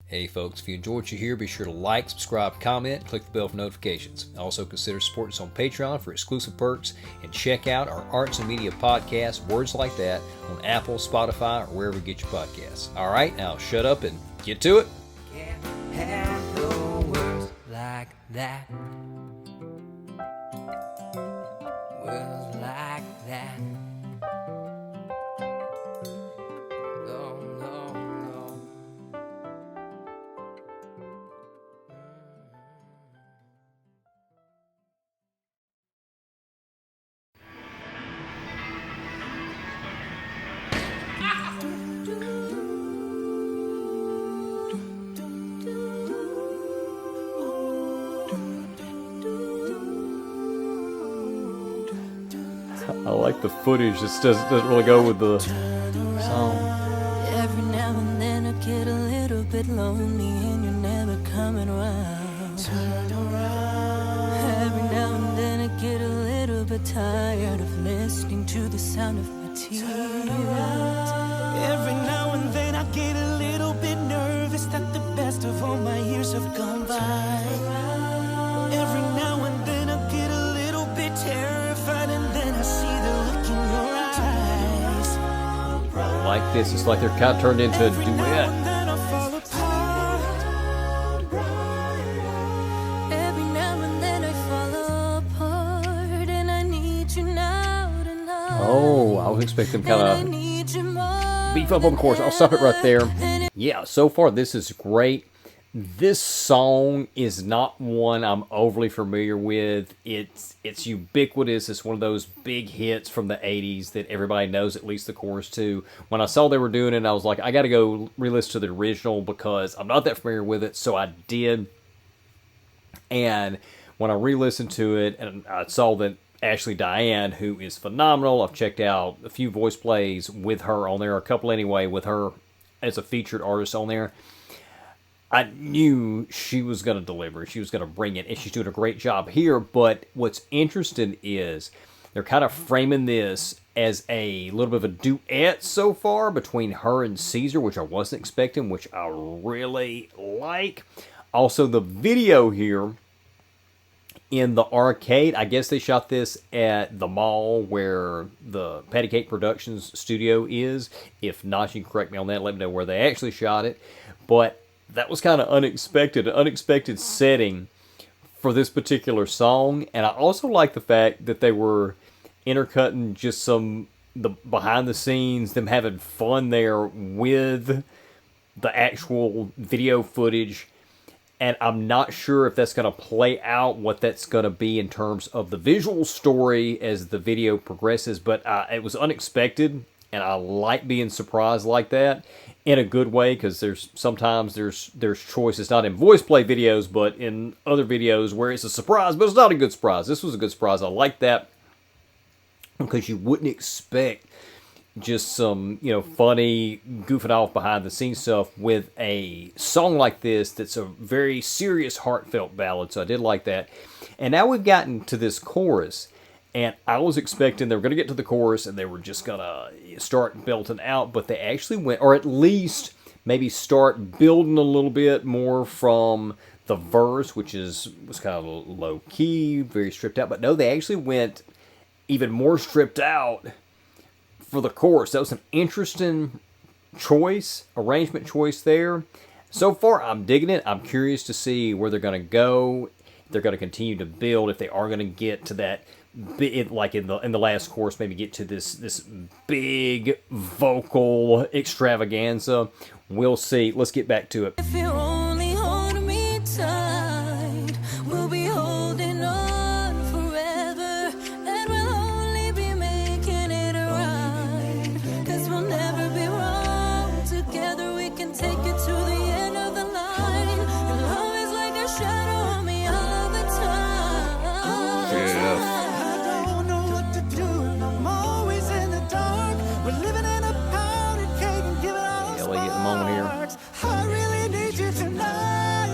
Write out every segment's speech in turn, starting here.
Hey folks, if you enjoyed what you hear, be sure to like, subscribe, comment, click the bell for notifications. Also consider supporting us on Patreon for exclusive perks, and check out our Arts and Media podcast, Words Like That, on Apple, Spotify, or wherever you get your podcasts. Alright, now shut up and get to it. Can't have no words like that. Words like that. No, no, no. I like the footage, this doesn't really go with the song. Every now and then I get a little bit lonely and you're never coming around. Turn around. Every now and then I get a little bit tired of listening to the sound of my tears. Every now and then I get a little bit nervous that the best of all my years have gone by. Every now and then I get a little bit terrified, and then I see the look in your eyes. I like this, it's like they're kind of turned into a Every now and duet. then I fall apart. Every now and then I fall apart, and I need you now tonight. Oh, I was expecting kind And I of need you more beef up on the chorus. I'll stop it right there. than Yeah, so far this is great. This song is not one I'm overly familiar with. It's ubiquitous. It's one of those big hits from the 80s that everybody knows at least the chorus to. When I saw they were doing it, I was like, I got to go re-listen to the original because I'm not that familiar with it, so I did. And when I re-listened to it, and I saw that Ashley Diane, who is phenomenal, I've checked out a few voice plays with her on there, a couple anyway, with her as a featured artist on there. I knew she was going to deliver. She was going to bring it, and she's doing a great job here. But what's interesting is they're kind of framing this as a little bit of a duet so far between her and Caesar, which I wasn't expecting, which I really like. Also, the video here in the arcade, I guess they shot this at the mall where the Patty Cake Productions studio is. If not, you can correct me on that. Let me know where they actually shot it. But that was kind of unexpected, an unexpected setting for this particular song. And I also like the fact that they were intercutting just the behind the scenes, them having fun there with the actual video footage. And I'm not sure if that's going to play out, what that's going to be in terms of the visual story as the video progresses. But it was unexpected, and I like being surprised like that in a good way, because sometimes there's choices, not in VoicePlay videos, but in other videos where it's a surprise, but it's not a good surprise. This was a good surprise. I like that because you wouldn't expect just some, funny, goofing off behind the scenes stuff with a song like this that's a very serious, heartfelt ballad. So I did like that. And now we've gotten to this chorus, and I was expecting they were going to get to the chorus and they were just going to start belting out, but they actually went, or at least maybe start building a little bit more from the verse, which was kind of low key, very stripped out. But no, they actually went even more stripped out for the chorus. That was an interesting arrangement choice there. So far, I'm digging it. I'm curious to see where they're going to go. If they're going to continue to build, if they are going to get to that, like in the last chorus, maybe get to this big vocal extravaganza. We'll see. Let's get back to it. If you only hold me tight, we'll be holding on forever, and we'll only be making it right, 'cause we'll never be wrong. Together we can take it to the end of the line. Your love is like a shadow on me all the time. I don't know what to do, and I'm always in the dark. We're living in a powder cake and giving all Yeah, let me get the moment here. I really need you tonight.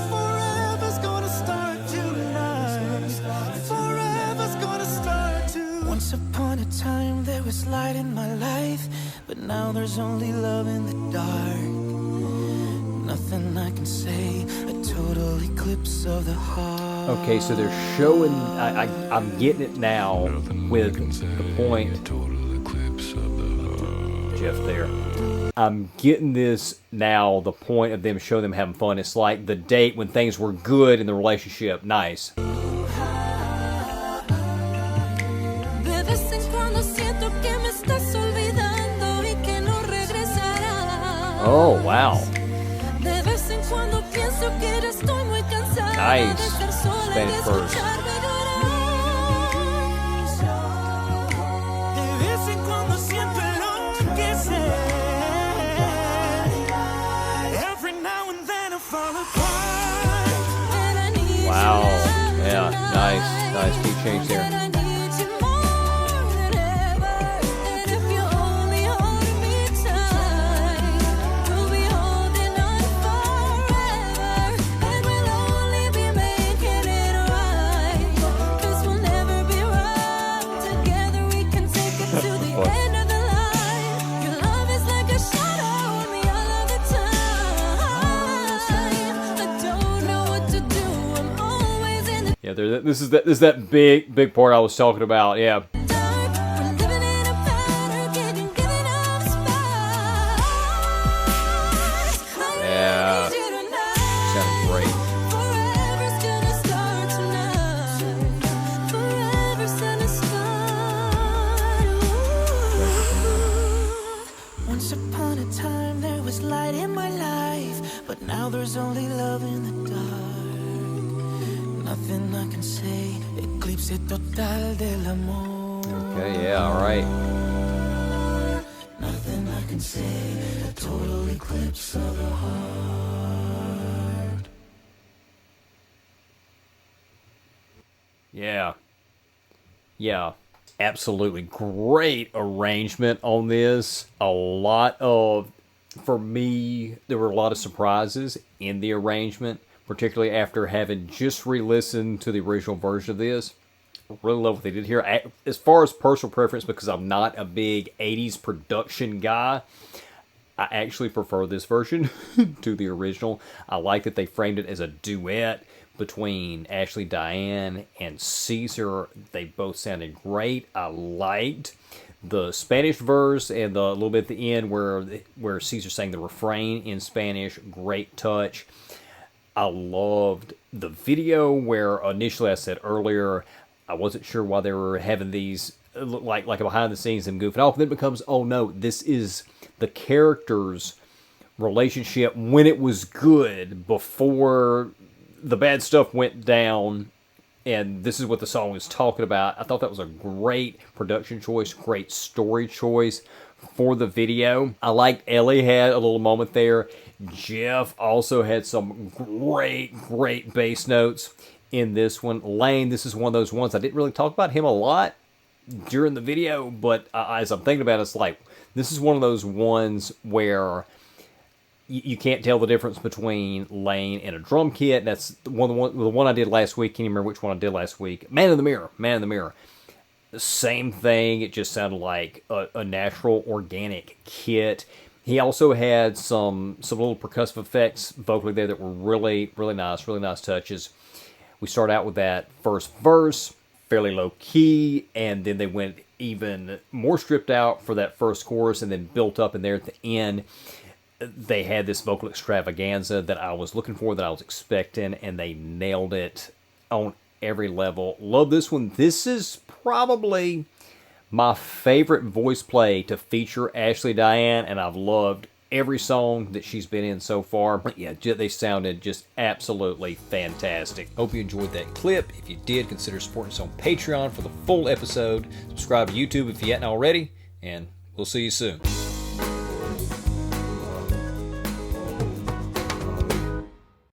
Forever's gonna start tonight. Forever's gonna start tonight. Once upon a time there was light in my life, but now there's only love in the dark. Nothing I can say, a total eclipse of the heart. Okay, so they're showing, I'm getting it now with the point, Jeff there. I'm getting this now, the point of them showing them having fun. It's like the date when things were good in the relationship. Nice. Oh, wow. Nice. Spanish verse. Wow. Yeah, nice. Nice beat change there. Yeah, this is that big part I was talking about. Yeah. Yeah. Sounded great. Once upon a time there was light in my life, but now there's only love in the dark. Nothing I can say, eclipse total del amor. Okay, yeah, all right. Nothing I can say, a total eclipse of the heart. Yeah. Yeah. Absolutely great arrangement on this. For me, there were a lot of surprises in the arrangement, particularly after having just re-listened to the original version of this. I really love what they did here. As far as personal preference, because I'm not a big 80s production guy, I actually prefer this version to the original. I like that they framed it as a duet between Ashley Diane and Caesar. They both sounded great. I liked the Spanish verse and the little bit at the end where Caesar sang the refrain in Spanish. Great touch. I loved the video where initially I said earlier I wasn't sure why they were having these look like a behind the scenes and goofing off. Then it becomes, oh no, this is the characters' relationship when it was good before the bad stuff went down, and this is what the song is talking about. I thought that was a great production choice, great story choice for the video. I liked Ellie had a little moment there. Jeff also had some great bass notes in this one. Lane, this is one of those ones I didn't really talk about him a lot during the video, but as I'm thinking about it, it's like this is one of those ones where you can't tell the difference between Lane and a drum kit. That's the one I did last week. Can't even remember which one I did last week. Man in the Mirror. The same thing. It just sounded like a natural, organic kit. He also had some little percussive effects vocally there that were really nice touches. We start out with that first verse, fairly low key, and then they went even more stripped out for that first chorus, and then built up in there at the end. They had this vocal extravaganza that I was looking for, that I was expecting, and they nailed it on every level. Love this one. This is probably my favorite VoicePlay to feature Ashley Diane, and I've loved every song that she's been in so far. Yeah, they sounded just absolutely fantastic. Hope you enjoyed that clip. If you did, consider supporting us on Patreon for the full episode. Subscribe to YouTube if you hadn't already, and we'll see you soon.